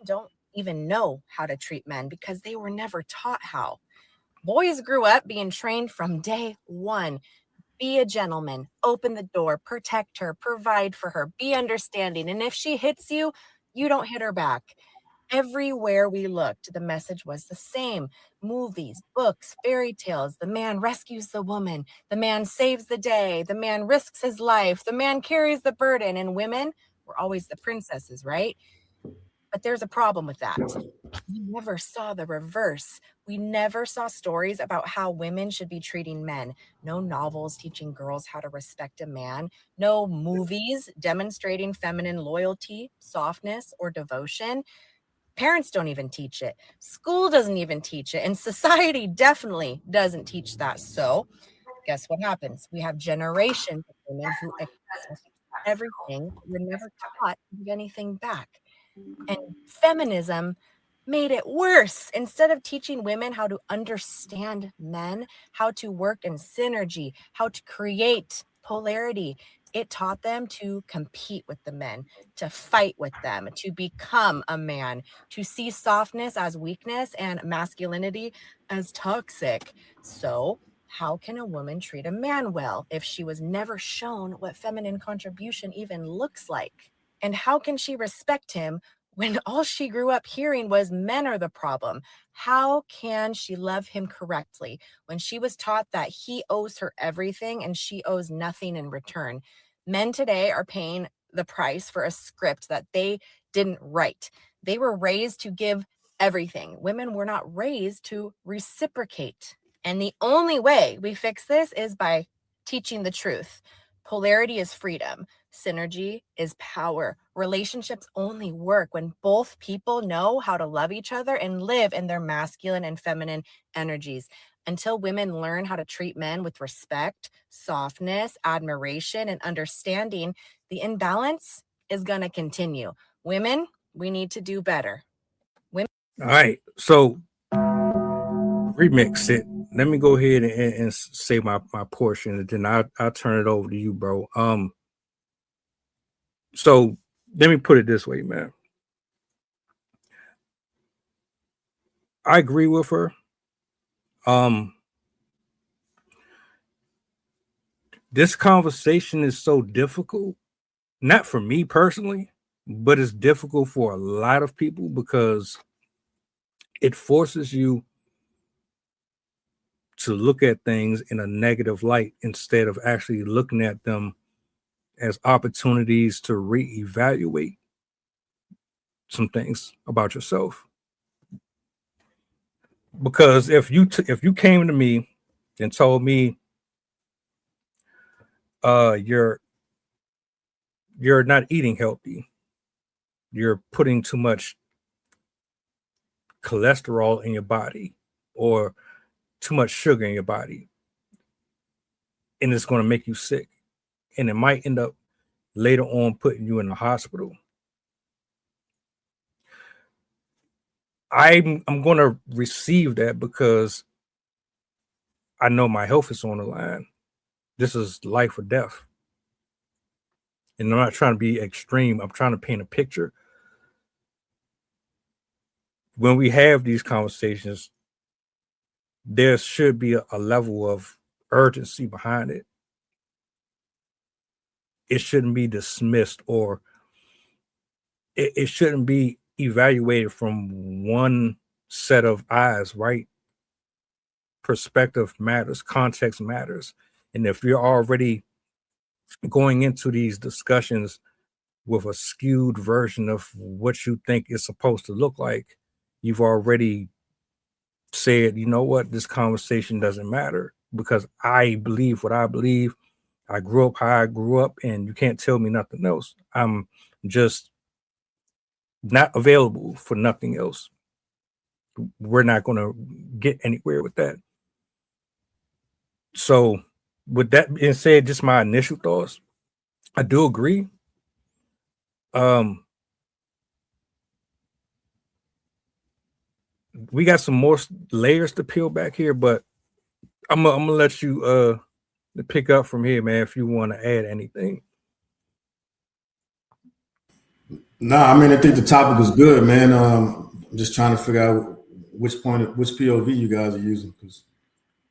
don't even know how to treat men because they were never taught how. Boys grew up being trained from day one. Be a gentleman, open the door, protect her, provide for her, be understanding. And if she hits you, you don't hit her back. Everywhere we looked, the message was the same. Movies, books, fairy tales. The man rescues the woman. The man saves the day. The man risks his life. The man carries the burden. And women were always the princesses, right? But there's a problem with that. We never saw the reverse. We never saw stories about how women should be treating men. No novels teaching girls how to respect a man. No movies demonstrating feminine loyalty, softness, or devotion. Parents don't even teach it. School doesn't even teach it. And society definitely doesn't teach that. So guess what happens? We have generations of women who accept everything, but were never taught to give anything back. And feminism made it worse. Instead of teaching women how to understand men, how to work in synergy, how to create polarity, it taught them to compete with the men, to fight with them, to become a man, to see softness as weakness and masculinity as toxic. So, how can a woman treat a man well if she was never shown what feminine contribution even looks like? And how can she respect him when all she grew up hearing was men are the problem? How can she love him correctly when she was taught that he owes her everything and she owes nothing in return? Men today are paying the price for a script that they didn't write. They were raised to give everything. Women were not raised to reciprocate. And the only way we fix this is by teaching the truth. Polarity is freedom. Synergy is power. Relationships only work when both people know how to love each other and live in their masculine and feminine energies. Until women learn how to treat men with respect, softness, admiration, and understanding, the imbalance is going to continue. Women, we need to do better. Women. All right. So remix it. Let me go ahead and say my portion, and then I'll turn it over to you, bro. So let me put it this way, man. I agree with her. Um, this conversation is so difficult, not for me personally, but it's difficult for a lot of people because it forces you to look at things in a negative light instead of actually looking at them as opportunities to reevaluate some things about yourself. Because if you came to me and told me you're not eating healthy, you're putting too much cholesterol in your body or too much sugar in your body, and it's going to make you sick, and it might end up later on putting you in the hospital. I'm going to receive that because I know my health is on the line. This is life or death. And I'm not trying to be extreme. I'm trying to paint a picture. When we have these conversations, there should be a level of urgency behind it. It shouldn't be dismissed, or it shouldn't be evaluated from one set of eyes, right? Perspective matters, context matters. And if you're already going into these discussions with a skewed version of what you think is supposed to look like, you've already said, you know what, this conversation doesn't matter because I believe what I believe. I grew up how I grew up, and you can't tell me nothing else. I'm just not available for nothing else. We're not going to get anywhere with that. So, with that being said, just my initial thoughts. I do agree. Um, we got some more layers to peel back here, but I'm gonna let you pick up from here, man. If you want to add anything. Nah, I mean, I think the topic was good, man. I'm just trying to figure out which POV you guys are using because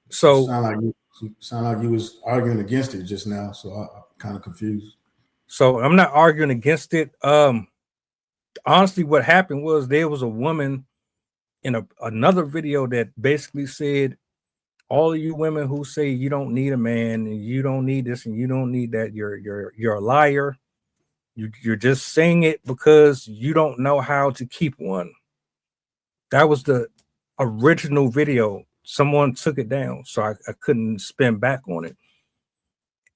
you So sound like you was arguing against it just now. So I'm kind of confused. so I'm not arguing against it. Honestly, what happened was there was a woman in another video that basically said, all of you women who say you don't need a man and you don't need this and you don't need that, you're a liar. You're just saying it because you don't know how to keep one. That was the original video. Someone took it down, so I couldn't spin back on it.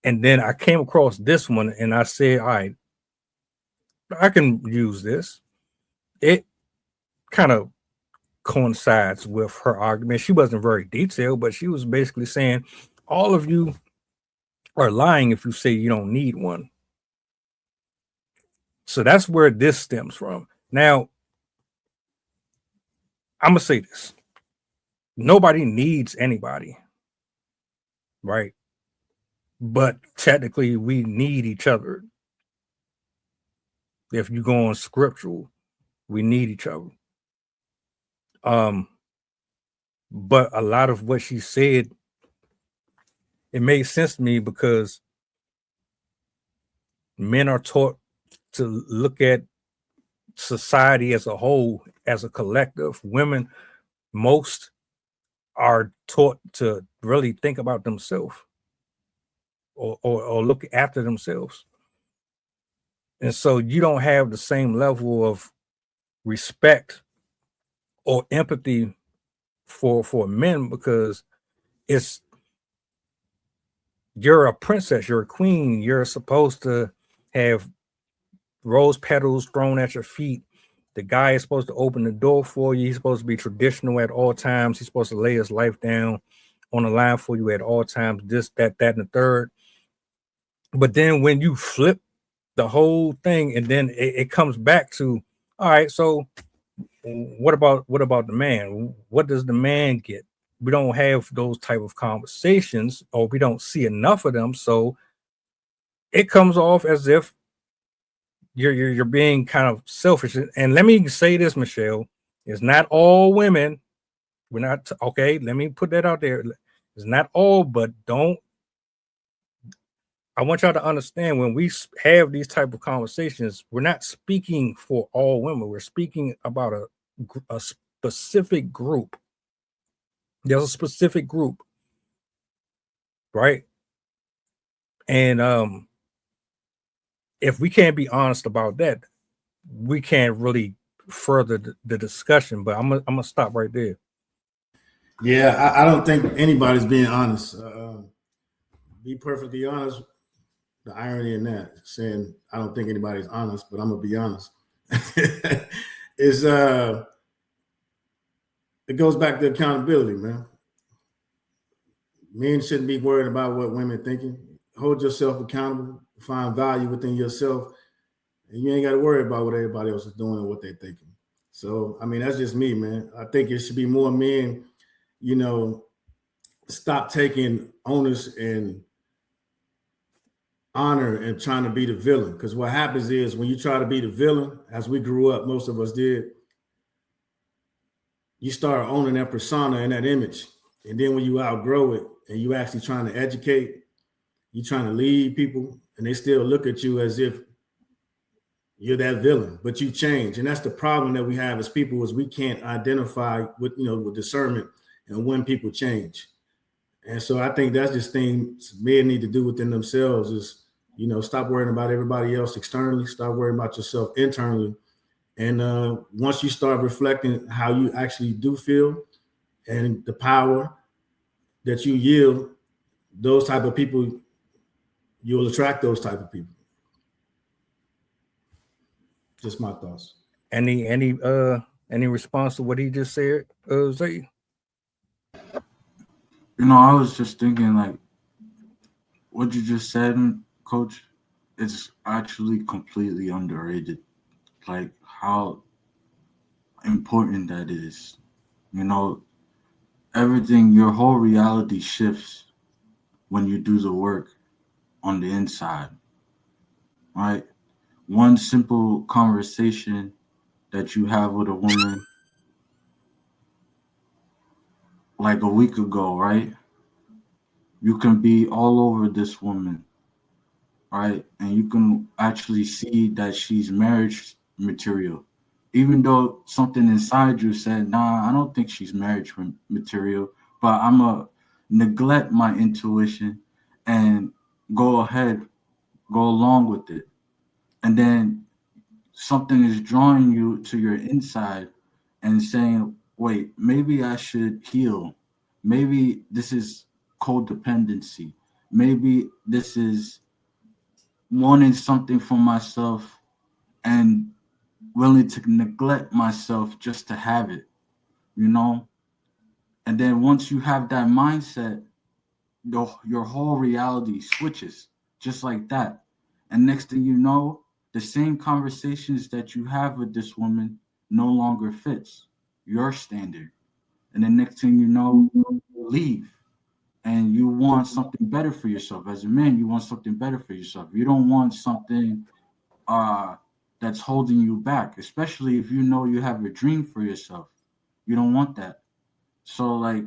And then I came across this one and I said, all right, I can use this. It kind of coincides with her argument. She wasn't very detailed, but she was basically saying, all of you are lying if you say you don't need one. So that's where this stems from. Now, I'm gonna say this: nobody needs anybody, right? But technically, we need each other. If you go on scriptural, we need each other. Um, but a lot of what she said, it made sense to me because men are taught to look at society as a whole, as a collective. Women, most are taught to really think about themselves or look after themselves. And so you don't have the same level of respect or empathy for men because it's you're a princess, you're a queen, you're supposed to have rose petals thrown at your feet. The guy is supposed to open the door for you. He's supposed to be traditional at all times. He's supposed to lay his life down on the line for you at all times. This, that, and the third. But then when you flip the whole thing, and then it comes back to, all right, so what about the man? What does the man get? We don't have those type of conversations, or we don't see enough of them. So it comes off as if you're being kind of selfish. And let me say this, Michelle, it's not all women. We're not okay. Let me put that out there. It's not all, but don't. I want y'all to understand when we have these type of conversations, we're not speaking for all women. We're speaking about a specific group. There's a specific group, right? And if we can't be honest about that, we can't really further the discussion. But I'm gonna stop right there. Yeah, I don't think anybody's being honest. Be perfectly honest. The irony in that, saying I don't think anybody's honest, but I'm gonna be honest. is It goes back to accountability, man. Men shouldn't be worried about what women thinking. Hold yourself accountable. Find value within yourself, and you ain't got to worry about what everybody else is doing and what they're thinking. So, I mean, that's just me, man. I think it should be more men, you know, stop taking onus and honor and trying to be the villain. Because what happens is when you try to be the villain, as we grew up, most of us did, you start owning that persona and that image. And then when you outgrow it and you actually trying to educate, you trying to lead people, and they still look at you as if you're that villain, but you change. And that's the problem that we have as people is we can't identify with discernment and when people change. And so I think that's just things men need to do within themselves is, stop worrying about everybody else externally, start worrying about yourself internally. And once you start reflecting how you actually do feel and the power that you yield, those type of people, you'll attract those type of people. Just my thoughts. Any response to what he just said, Zay? I was just thinking like what you just said, Coach. It's actually completely underrated. Like how important that is. You know, everything, your whole reality shifts when you do the work on the inside, right? one simple conversation that you have with a woman like a week ago, right? You can be all over this woman, right? And you can actually see that she's marriage material. Even though something inside you said, nah, I don't think she's marriage material, but I'm going to neglect my intuition and go ahead, go along with it. And then something is drawing you to your inside and saying, wait, maybe I should heal. Maybe this is codependency. Maybe this is wanting something for myself and willing to neglect myself just to have it, you know? And then once you have that mindset, your whole reality switches just like that. And next thing you know, the same conversations that you have with this woman no longer fits your standard. And the next thing you know, you leave and you want something better for yourself. As a man, you want something better for yourself. You don't want something that's holding you back, especially if you know you have a dream for yourself. You don't want that. So like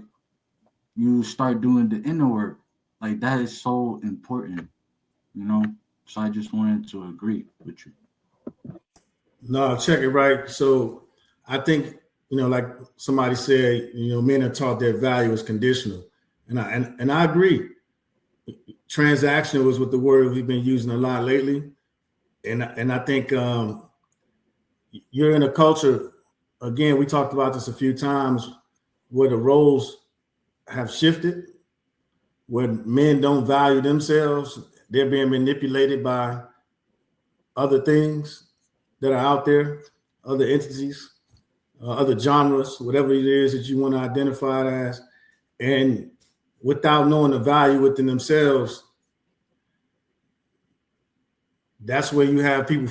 you start doing the inner work. Like that is so important, you know? So I just wanted to agree with you. No, check it right. So I think, like somebody said, men are taught that value is conditional. And I agree. Transactional is what the word we've been using a lot lately. And I think you're in a culture, again, we talked about this a few times, where the roles have shifted, where men don't value themselves. They're being manipulated by other things that are out there, other entities, other genres, whatever it is that you want to identify it as. And without knowing the value within themselves, that's where you have people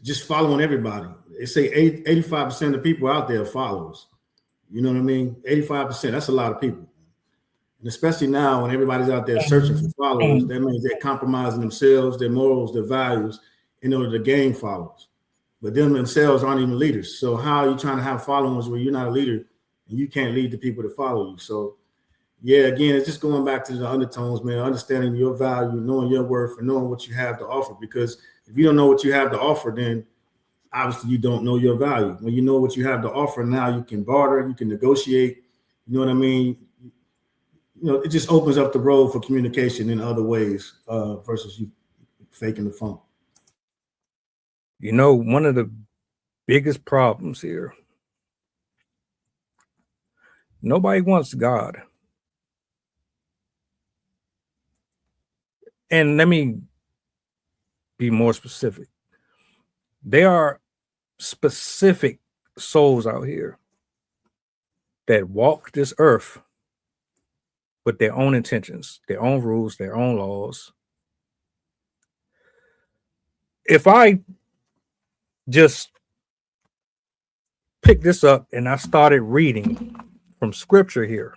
just following everybody. They say 85% of people out there are followers. You know what I mean? 85%, that's a lot of people. And especially now when everybody's out there searching for followers, that means they're compromising themselves, their morals, their values in order to gain followers. But them themselves aren't even leaders. So how are you trying to have followers where you're not a leader and you can't lead the people to follow you? So yeah, again, it's just going back to the undertones, man, understanding your value, knowing your worth, and knowing what you have to offer. Because if you don't know what you have to offer, then obviously you don't know your value. When you know what you have to offer, now you can barter, you can negotiate. You know what I mean? It just opens up the road for communication in other ways versus you faking the phone. One of the biggest problems here, nobody wants God. And let me be more specific. There are specific souls out here that walk this earth with their own intentions, their own rules, their own laws. If I just picked this up and I started reading from scripture here,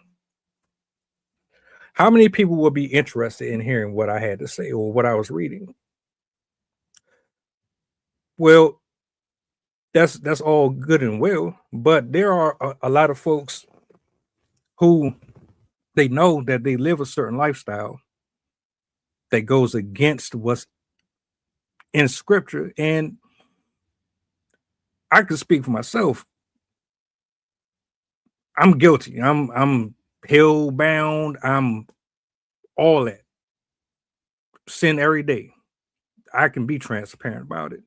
how many people would be interested in hearing what I had to say or what I was reading? Well, that's all good and well, but there are a lot of folks who they know that they live a certain lifestyle that goes against what's in scripture. And I can speak for myself. I'm guilty. I'm hell bound. I'm all that. Sin every day. I can be transparent about it.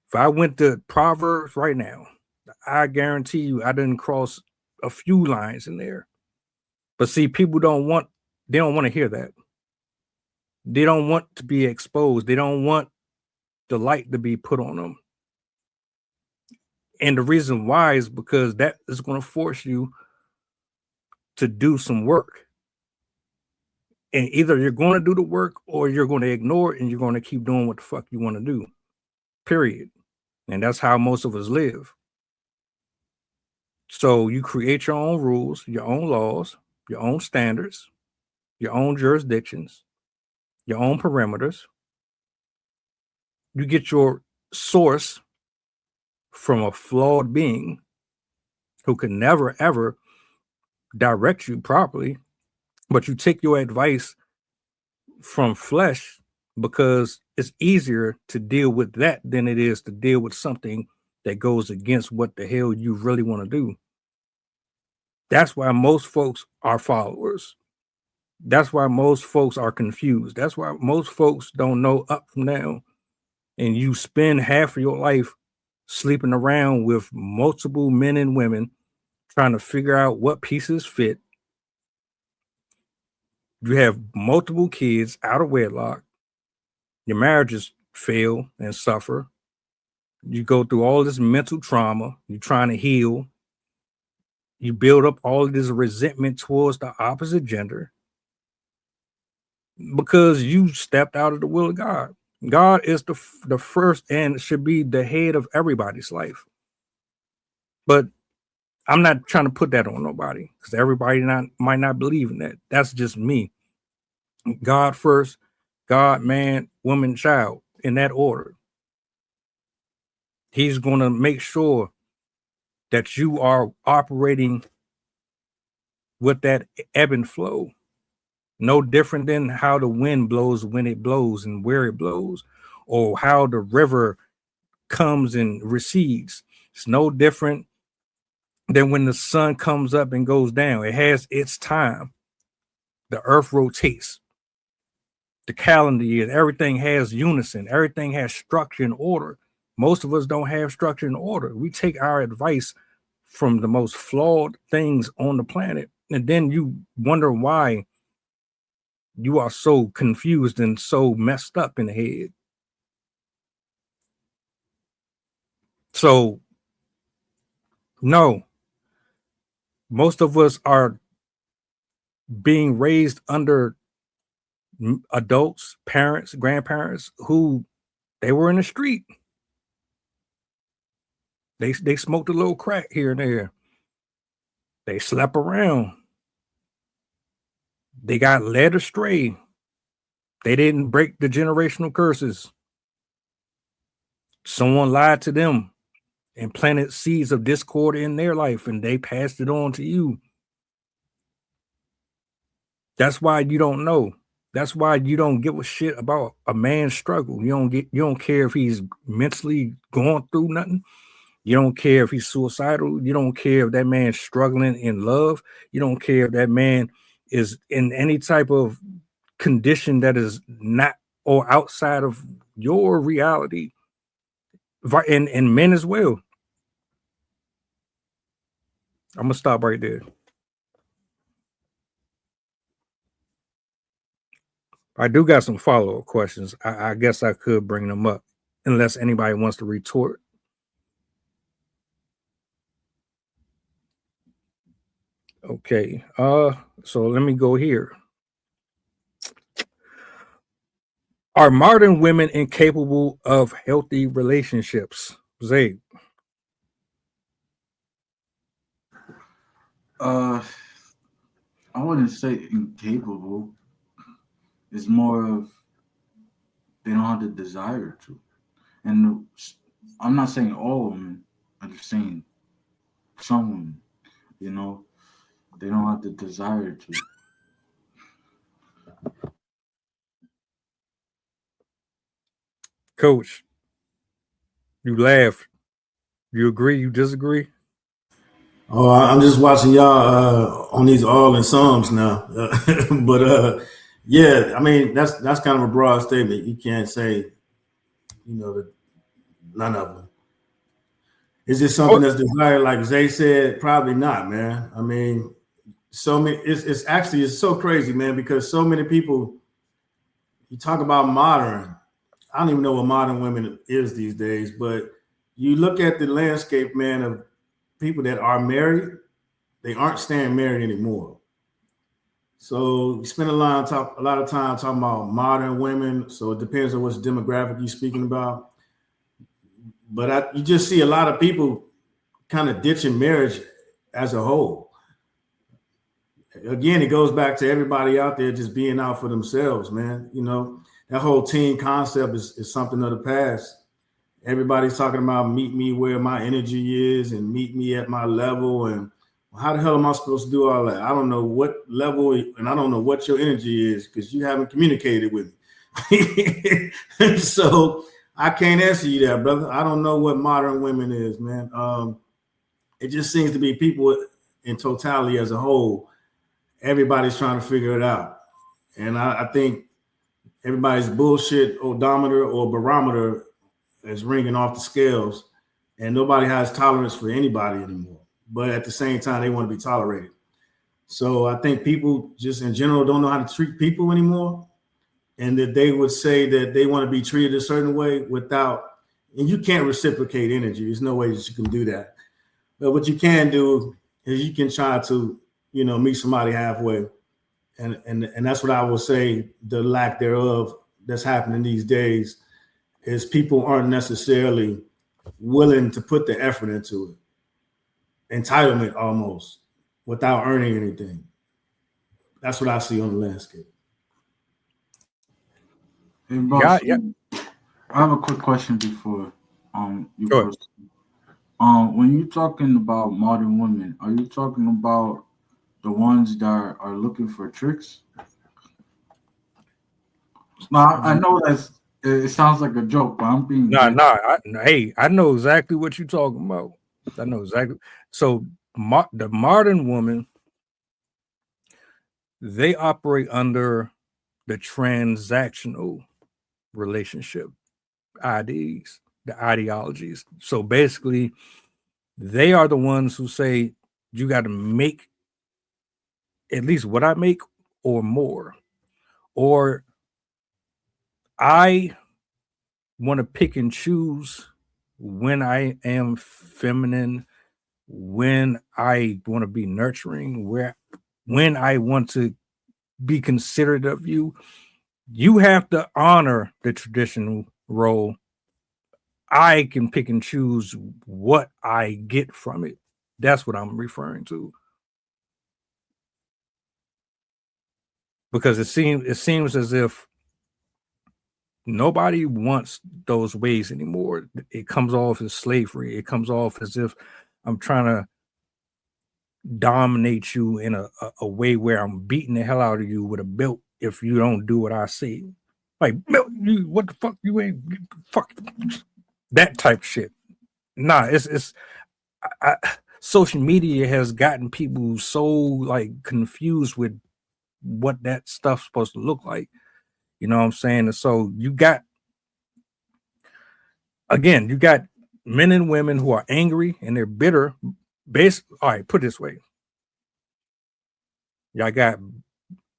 If I went to Proverbs right now, I guarantee you I didn't cross a few lines in there. But see, people don't want to hear that. They don't want to be exposed. They don't want the light to be put on them. And the reason why is because that is going to force you to do some work. And either you're going to do the work or you're going to ignore it and you're going to keep doing what the fuck you want to do. Period. And that's how most of us live. So you create your own rules, your own laws, your own standards, your own jurisdictions, your own perimeters. you get your source from a flawed being who can never ever direct you properly, but you take your advice from flesh because it's easier to deal with that than it is to deal with something that goes against what the hell you really want to do. That's why most folks are followers. That's why most folks are confused. That's why most folks don't know up from down. And you spend half of your life sleeping around with multiple men and women trying to figure out what pieces fit. You have multiple kids out of wedlock. Your marriages fail and suffer. You go through all this mental trauma. You're trying to heal. You build up all of this resentment towards the opposite gender because you stepped out of the will of God. God is the first and should be the head of everybody's life. But I'm not trying to put that on nobody because everybody might not believe in that. That's just me. God first, God, man, woman, child, in that order. He's going to make sure that you are operating with that ebb and flow. No different than how the wind blows when it blows and where it blows, or how the river comes and recedes. It's no different than when the sun comes up and goes down. It has its time. The earth rotates. The calendar year, everything has unison. Everything has structure and order. Most of us don't have structure and order. We take our advice from the most flawed things on the planet. And then you wonder why you are so confused and so messed up in the head. So, no, most of us are being raised under adults, parents, grandparents who they were in the street. They smoked a little crack here and there. They slept around. They got led astray. They didn't break the generational curses. Someone lied to them and planted seeds of discord in their life, and they passed it on to you. That's why you don't know. That's why you don't give a shit about a man's struggle. You don't care if he's mentally going through nothing. You don't care if he's suicidal. You don't care if that man's struggling in love. You don't care if that man is in any type of condition that is not or outside of your reality. And men as well. I'm gonna stop right there. I do got some follow-up questions. I guess I could bring them up unless anybody wants to retort. Okay. So let me go here. Are modern women incapable of healthy relationships? Zay. I wouldn't say incapable. It's more of they don't have the desire to. And I'm not saying all women. I'm just saying some women. You know, they don't have the desire to. Coach, you laughed. You agree? You disagree? Oh, I'm just watching y'all on these all in Psalms now, but yeah, I mean that's kind of a broad statement. You can't say, that none of them. Is it something that's desired? Like Zay said, probably not, man. I mean, so many. It's so crazy, man, because so many people. You talk about modern. I don't even know what modern women is these days, but you look at the landscape, man, of people that are married. They aren't staying married anymore. So you spend a lot of time talking about modern women. So it depends on which demographic you're speaking about. But you just see a lot of people kind of ditching marriage as a whole. Again, it goes back to everybody out there just being out for themselves, man. that whole team concept is something of the past. Everybody's talking about meet me where my energy is and meet me at my level. And how the hell am I supposed to do all that? I don't know what level and I don't know what your energy is because you haven't communicated with me. So I can't answer you that, brother. I don't know what modern women is, man. It just seems to be people in totality as a whole. Everybody's trying to figure it out. And I think everybody's bullshit odometer or barometer is ringing off the scales, and nobody has tolerance for anybody anymore. But at the same time, they want to be tolerated. So I think people just in general don't know how to treat people anymore, and that they would say that they want to be treated a certain way without, and you can't reciprocate energy. There's no way that you can do that. But what you can do is you can try to, meet somebody halfway. And that's what I will say, the lack thereof that's happening these days is people aren't necessarily willing to put the effort into it. Entitlement almost without earning anything. That's what I see on the landscape. Hey, boss, Yeah. I have a quick question before you Sure. proceed. When you're talking about modern women, are you talking about the ones that are looking for tricks? Now I know it sounds like a joke, but I'm being Hey, I know exactly what you're talking about. I know exactly. So the modern woman, they operate under the transactional relationship IDs, the ideologies. So basically, they are the ones who say you got to make at least what I make or more. Or I want to pick and choose when I am feminine, when I want to be nurturing, when I want to be considerate of you. You have to honor the traditional role. I can pick and choose what I get from it. That's what I'm referring to. Because it seems as if nobody wants those ways anymore. It comes off as slavery. It comes off as if I'm trying to dominate you in a way where I'm beating the hell out of you with a belt if you don't do what I say. Like, you, what the fuck? You ain't fuck that type of shit. Nah, it's social media has gotten people so like confused with what that stuff's supposed to look like. You know what I'm saying? And so you got men and women who are angry and they're bitter. All right, put it this way. Y'all got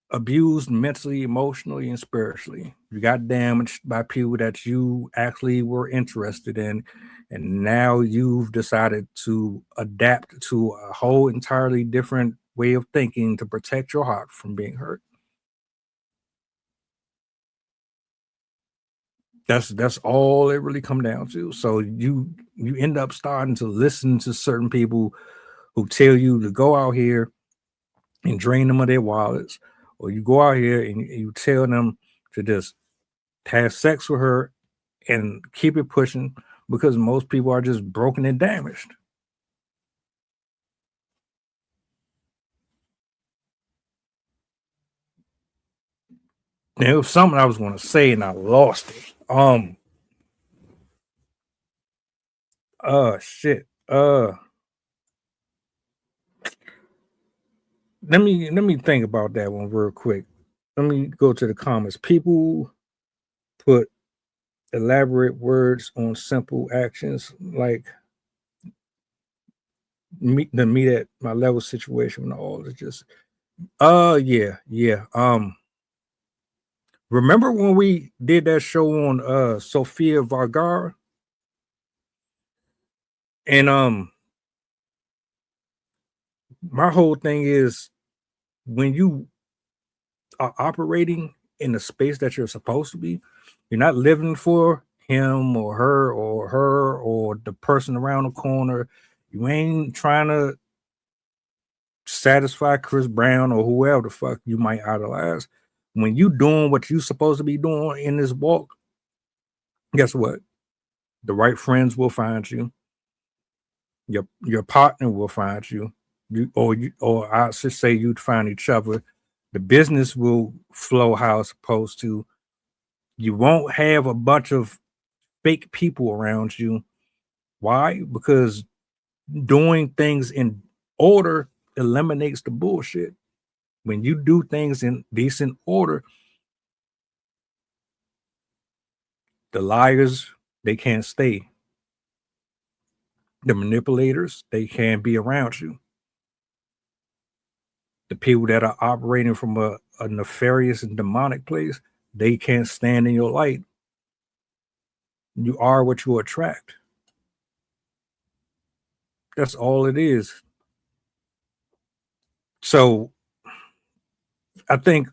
abused mentally, emotionally, and spiritually. You got damaged by people that you actually were interested in, and now you've decided to adapt to a whole entirely different way of thinking to protect your heart from being hurt. That's all it really come down to. So you end up starting to listen to certain people who tell you to go out here and drain them of their wallets, or you go out here and you tell them to just have sex with her and keep it pushing because most people are just broken and damaged. There was something I was going to say and I lost it. Shit. Let me think about that one real quick. Let me go to the comments. People put elaborate words on simple actions like meet at my level situation when all is just yeah. Remember when we did that show on Sofia Vergara? And my whole thing is when you are operating in the space that you're supposed to be, you're not living for him or her or the person around the corner. You ain't trying to satisfy Chris Brown or whoever the fuck you might idolize. when you doing what you supposed to be doing in this walk, guess what? The right friends will find you. Your partner will find you. Or I should say you'd find each other. The business will flow how it's supposed to. You won't have a bunch of fake people around you. Why? Because doing things in order eliminates the bullshit. When you do things in decent order, the liars, they can't stay. The manipulators, they can't be around you. The people that are operating from a nefarious and demonic place, they can't stand in your light. You are what you attract. That's all it is. So I think,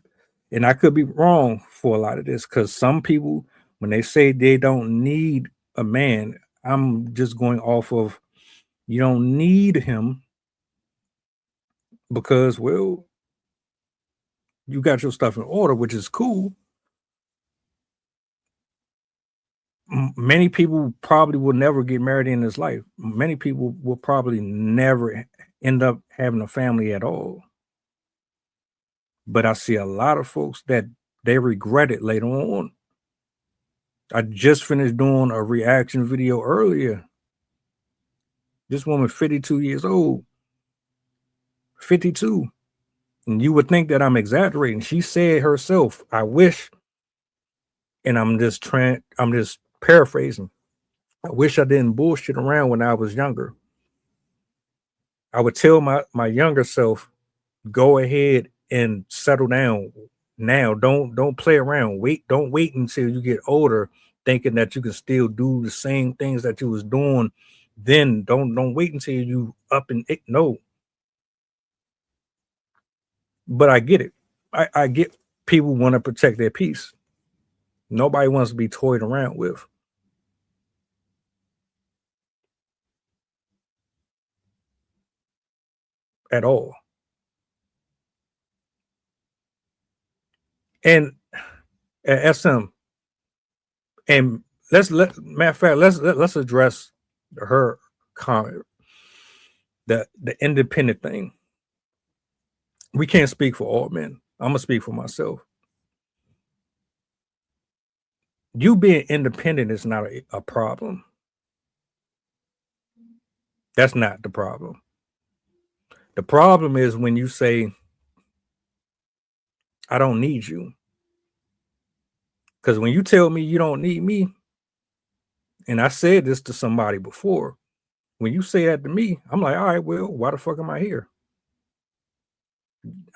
and I could be wrong for a lot of this, because some people, when they say they don't need a man, I'm just going off of, you don't need him because, well, you got your stuff in order, which is cool. Many people probably will never get married in this life. Many people will probably never end up having a family at all. But I see a lot of folks that they regret it later on. I just finished doing a reaction video earlier. This woman, 52 years old, 52. And you would think that I'm exaggerating. She said herself, I wish, and I'm just paraphrasing. I wish I didn't bullshit around when I was younger. I would tell my younger self, go ahead and settle down now. Don't play around. Don't wait until you get older thinking that you can still do the same things that you was doing then. Don't wait until you up and no. But I get it. I get people want to protect their peace. Nobody wants to be toyed around with. At all. And at SM, and matter of fact, let's address her comment, the independent thing. We can't speak for all men. I'm gonna speak for myself. You being independent is not a problem. That's not the problem. The problem is when you say, I don't need you. Because when you tell me you don't need me, and I said this to somebody before, when you say that to me, I'm like, all right, well, why the fuck am I here?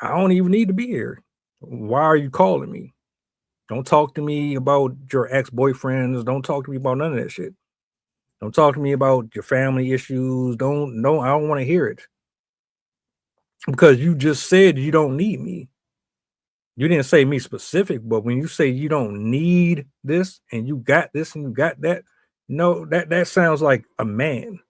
I don't even need to be here. Why are you calling me? Don't talk to me about your ex-boyfriends. Don't talk to me about none of that shit. Don't talk to me about your family issues. I don't want to hear it. Because you just said you don't need me. You didn't say me specific, but when you say you don't need this and you got this and you got that, no, that sounds like a man